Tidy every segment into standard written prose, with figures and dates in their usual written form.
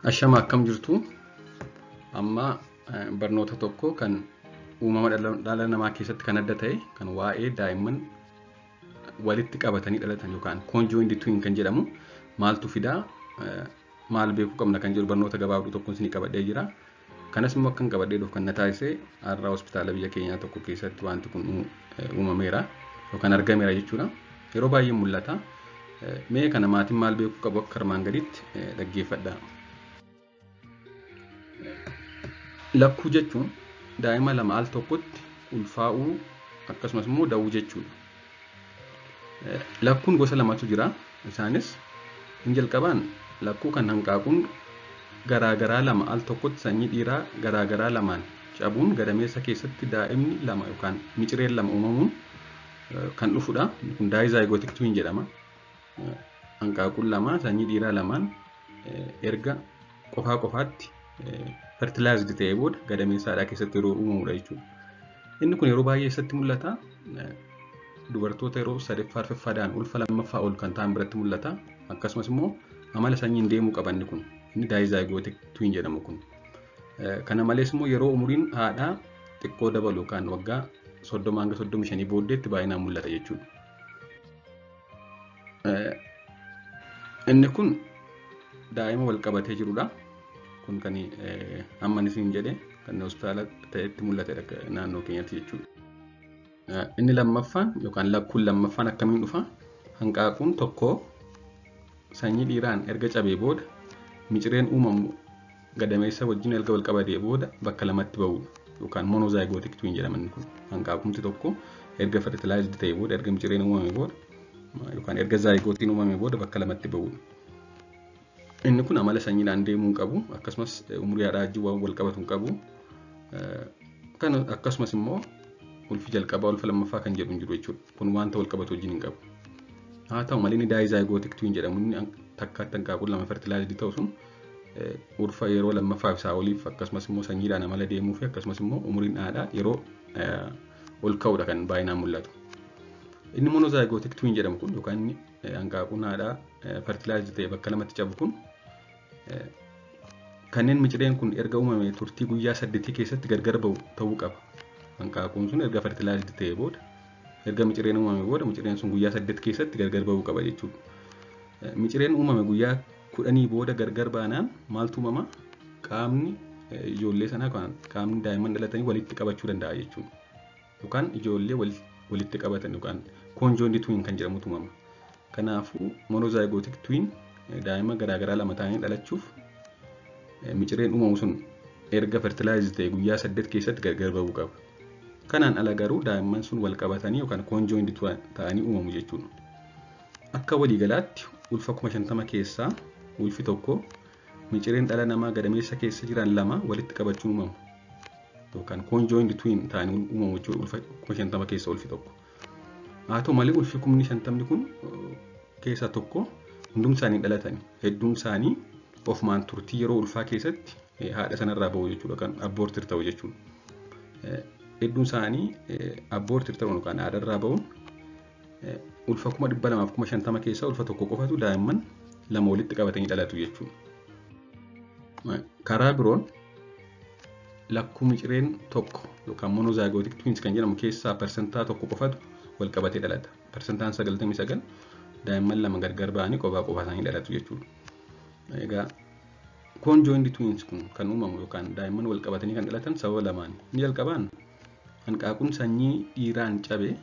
Ashama akkam jirtu amma barnoota tokko kan uumama dhala namaa keessatti kan adda ta'e kan waa'ee daa'imman walitti qabatanii dhalatan yookaan conjoined twin kan jedhamu maaltu fidaa maal beekuu qabna kan jedhu barnoota gabaabduu tokko isinii qabadhee jira. Kanas immoo akkan qabadhee dhuuf kan na taasise har'a hospitaala biyya keenyaa tokko keessatti wanti kun uumameera yookaan argameera jechuudha. Yeroo baay'ee mul'ata. Mee kana maatiin maal beekuu qabu akka armaan gaditti dhaggeeffadha. Lakkuu jechuun daa'ima lama al tokkotti ulfaa'uu akkasumas immoo da'uu jechuudha. Lakkuun gosa lamatu jira. Isaanis inni jalqabaan lakkuu kan hanqaaquun garaagaraa lama al tokkotti sanyii dhiiraa garaagaraa lamaan cabuun gadameessa keessatti daa'imni lama yookaan micireen lama uumamuun kan dhufudha. Kun daayizaayigootik twin jedhama. Hanqaaquun lama sanyii dhiiraa lamaan erga qofaa qofaatti fertilized ta'ee booda gadameessaadhaa keessatti yeroo uumamudha jechuudha. Inni kun yeroo baay'ee eessatti mul'ata? Dubartoota yeroo sadaffaa arfaffaadhaan ulfa lammaffaa ol kan ta'an biratti mul'ata. Akkasumas immoo amala sanyiin deemuu qaban kun inni daayizaayigootik twin jedhamu kun. Kana malees immoo yeroo umuriin haadhaa xiqqoo dabalu yookaan waggaa 30 hanga 35 booddeetti baay'inaan mul'ata jechuudha. Inni kun daa'ima wal qabatee jirudha. Kun kan amma isin jedhe kan hospitaala ta'etti mul'atedha naannoo keenyatti jechuudha. Inni lammaffaan yookaan lakkuun lammaffaan akkamiin dhufa? Hanqaaquun tokko sanyii dhiiraan erga cabee booda micireen uumamu gadameessa wajjin erga wal qabatee booda bakka lamatti ba'udha yookaan monozaayigootik twin jedhaman kun. Hanqaaqumti tokko erga fertilized ta'ee booda erga micireen uumame booda yookaan erga zaayigootiin uumame booda bakka lamatti ba'udha. Inni kun amala sanyiidhaan deemuu qabu akkasumas umurii haadhaa wajjin waan wal qabatu qabu. Kan akkasumas immoo ulfi jalqabaa ulfa lammaffaa kan jedhu jiru jechuudha. Kun wanta wal qabatu wajjin hin qabu. Haa ta'u malee inni daayizaayigootik twin jedhamu inni takkaatti hanqaaquun lama fertilized ta'u sun ulfa yeroo lammaffaaf isaa oliif akkasumas immoo sanyiidhaan amala deemuu fi akkasumas immoo umuriin haadhaa yeroo ol ka'udha kan baay'inaan mul'atu. Inni monozaayigootik twin jedhamu kun yookaan inni hanqaaquun haadhaa fertilized ta'e bakka lamatti cabu kun kanneen micireen kun erga uumame turtii guyyaa 8 keessatti gargar ba'u ta'uu qaba. Hanqaaquun sun erga fertilized ta'e booda erga micireen uumame booda micireen sun guyyaa 8 keessatti gargar ba'uu qaba jechuudha. Micireen uumame guyyaa 10 booda gargar baanaan maaltu uumama? Qaamni ijoollee sanaa qaamni daa'imman dhalatanii walitti qabachuu danda'a jechuudha. Yookaan ijoollee walitti qabatan yookaan conjoined twin kan jedhamutu uumama. Kanaafuu monozaayigootik twin daa'ima garaagaraa lama ta'anii dhalachuuf micireen uumamu sun erga fertilized ta'e guyyaa 8 keessatti gargar ba'uu qaba. Kanaan ala garuu daa'imman sun wal qabatanii yookaan conjoined ta'anii uumamu jechuudha. Akka waliigalaatti ulfa 50 keessaa ulfi tokko micireen dhala namaa gadameessa keessa jiran lama walitti qabachuun uumamu. Yookaan conjoined twin ta'anii uumamu jechuudha ulfa 50 keessa ulfi tokko. Haa ta'u malee ulfi 50 kun keessaa tokko hundum isaanii dhalatanii hedduun isaanii ofumaan turtii yeroo ulfaa keessatti haadha sanarraa ba'u jechuudha kan abortir ta'u jechuudha. Hedduun isaanii abortir ta'u yookaan haadharraa ba'uun ulfa 250 keessaa ulfa tokko qofatu daa'imman lama walitti qabatanii dhalatu jechuudha. Karaa biroon lakkuu micireen tokko yookaan monozaayigootik twins kan jedhamu keessaa persentaa tokko qofatu wal qabatee dhalata. Persentaan 99 daa'imman lama gargar ba'anii qofaa isaanii dhalatu jechuudha. Egaa conjoined twins kun kan uumamu yookaan daa'imman wal qabatanii kan dhalatan sababa lamaan. Inni jalqabaan hanqaaquun sanyii dhiiraan cabee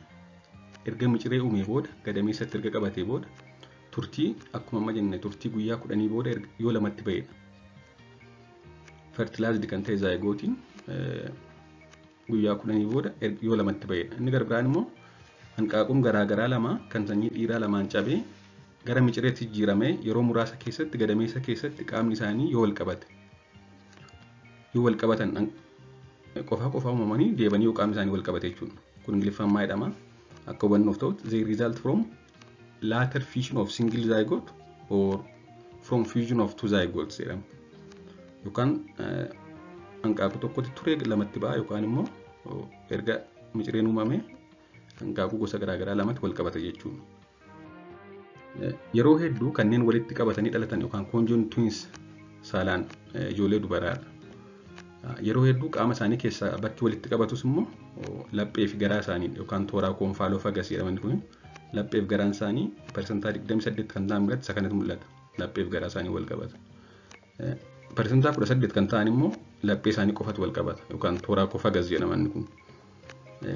erga miciree uumee booda gadameessatti erga qabatee booda turtii akkuma amma jenne turtii guyyaa 10 booda yoo lamatti ba'edha. Fertilized kan ta'e zaayigootiin guyyaa 10 booda yoo lamatti ba'edha. Inni garbiraan immoo hanqaaquun garaagaraa lama kan sanyii dhiiraa lamaan cabee gara micireetti jijjiiramee yeroo muraasa keessatti gadameessa keessatti qaamni isaanii yoo wal qabatan qofaa uumamanii deebanii yoo qaamni isaanii wal qabate jechuudha. Kun ingiliffaan maal jedhama? Akka hubannoof ta'utti they result from later fusion of single zygote or from fusion of two zygotes jedhama. Yookaan hanqaaquu tokkotti turee lamatti ba'a yookaan immoo erga micireen uumame hanqaaquu gosa garaagaraa lamatti wal qabata jechuudha. Yeroo hedduu kanneen walitti qabatanii dhalatan yookaan conjoined twins saalaan ijoollee dubaraadha. Yeroo hedduu qaama isaanii keessaa bakki walitti qabatus immoo laphee fi garaa isaanii yookaan tooraa koonfaaloofagas jedhaman kun laphee fi garaan isaanii persentaa 28 kan ta'an biratti isa kanatti mul'ata. Laphee fi garaa isaanii wal qabata. Persentaa 18 kan ta'an immoo laphee isaanii qofatu wal qabata yookaan tooraa koonfaagas jedhaman kun.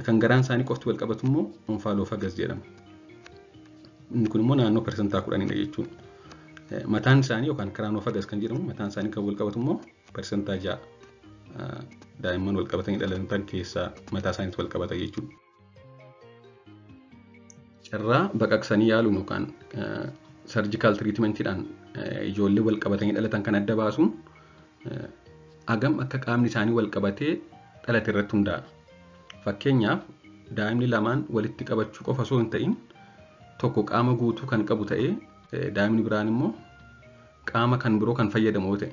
Kan garaan isaanii qofti wal qabatu immoo koonfaaloofagas jedhama. Inni kun immoo naannoo persentaa 10 jechuudha. Mataan isaanii yookaan kiraanoofagas kan jedhamu mataan isaanii kan wal qabatu immoo persentaa 6. Daa'imman wal qabatanii dhalatan keessaa mataa isaaniitti wal qabata jechuudha. Carraa baqaqsanii yaaluun yookaan sarjikaal tiriitmentiidhaan ijoollee wal qabatanii dhalatan kan adda baasuun hagam akka qaamni isaanii wal qabatee dhalate irratti hundaa'a. Fakkeenyaaf daa'imni lamaan walitti qabachuu qofa osoo hin ta'in tokko qaama guutuu kan qabu ta'ee daa'imni biraan immoo qaama kan biroo kan fayyadamu yoo ta'e.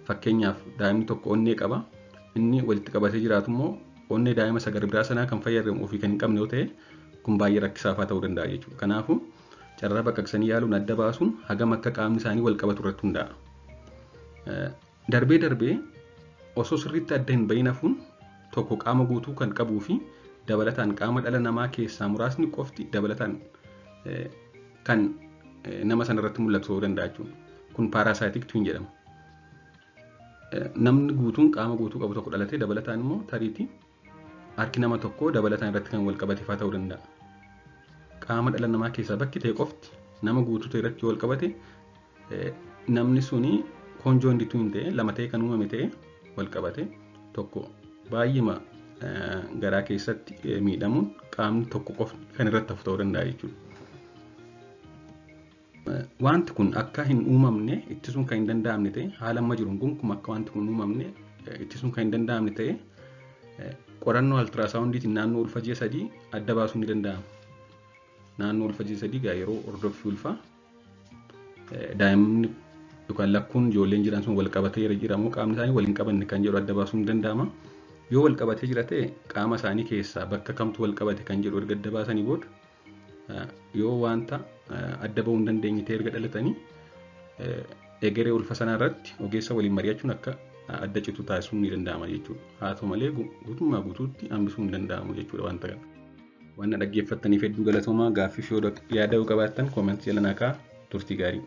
Fakkeenyaaf daa'imni tokko onnee qaba inni walitti qabatee jiraatu immoo onnee daa'ima isa gara biraa sanaa kan fayyadamu ofii kan hin qabne yoo ta'e kun baay'ee rakkisaafaa ta'uu danda'a jechuudha. Kanaafuu carraa baqaqsanii yaaluun adda baasuun hagam akka qaamni isaanii wal qabatu irratti hundaa'a. Darbee darbee osoo sirriitti adda hin bahin hafuun tokko qaama guutuu kan qabuu fi dabalataan qaama dhala namaa keessaa muraasni qofti dabalataan kan nama sanarratti mul'atu ta'uu danda'a jechuudha. Kun paarasaayitik twin jedhama. Namni guutuun qaama guutuu qabu tokko dhalatee dabalataan immoo tariitii harki nama tokkoo dabalataan irratti kan wal qabateefaa ta'uu danda'a. Qaama dhala namaa keessaa bakki ta'e qofti nama guutuu ta'e irratti wal qabate namni suni konjoondituu hin ta'e lama ta'e kan uumame ta'e wal qabate tokko baay'ima garaa keessatti miidhamuun qaamni tokko qofti kan irratti hafu ta'uu danda'a jechuudha. Wanti kun akka hin uumamne ittisuun kan hin danda'amne ta'e haala amma jiruun gonkumaa akka wanti kun uumamne ittisuun kan hin danda'amne ta'e qorannoo altiraasaawundiitiin naannoo ulfa ji'a 3 adda baasuun ni danda'ama. Naannoo ulfa ji'a 3 yeroo hordoffii ulfaa daa'imni yookaan lakkuun ijoolleen jiran sun wal qabatee jira moo qaamni isaanii wal hin qabanne kan jedhu adda baasuun ni danda'ama. Yoo wal qabatee jira ta'e qaama isaanii keessaa bakka kamtu wal qabate kan jedhu erga adda baasanii booda yoo wanta adda bahuu hin dandeenye ta'e erga dhalatanii egeree ulfa sanaa irratti ogeessa waliin mari'achuun akka adda citu taasisuun ni danda'ama jechuudha. Haa ta'u malee guutummaa guutuutti hambisuu hin danda'amu jechuudha wanta kana. Waan dhaggeeffattaniif hedduu galatoomaa. Gaaffii fi yaada yoo qabaattan koomentii jala naa kaa'aa. Turtii gaarii.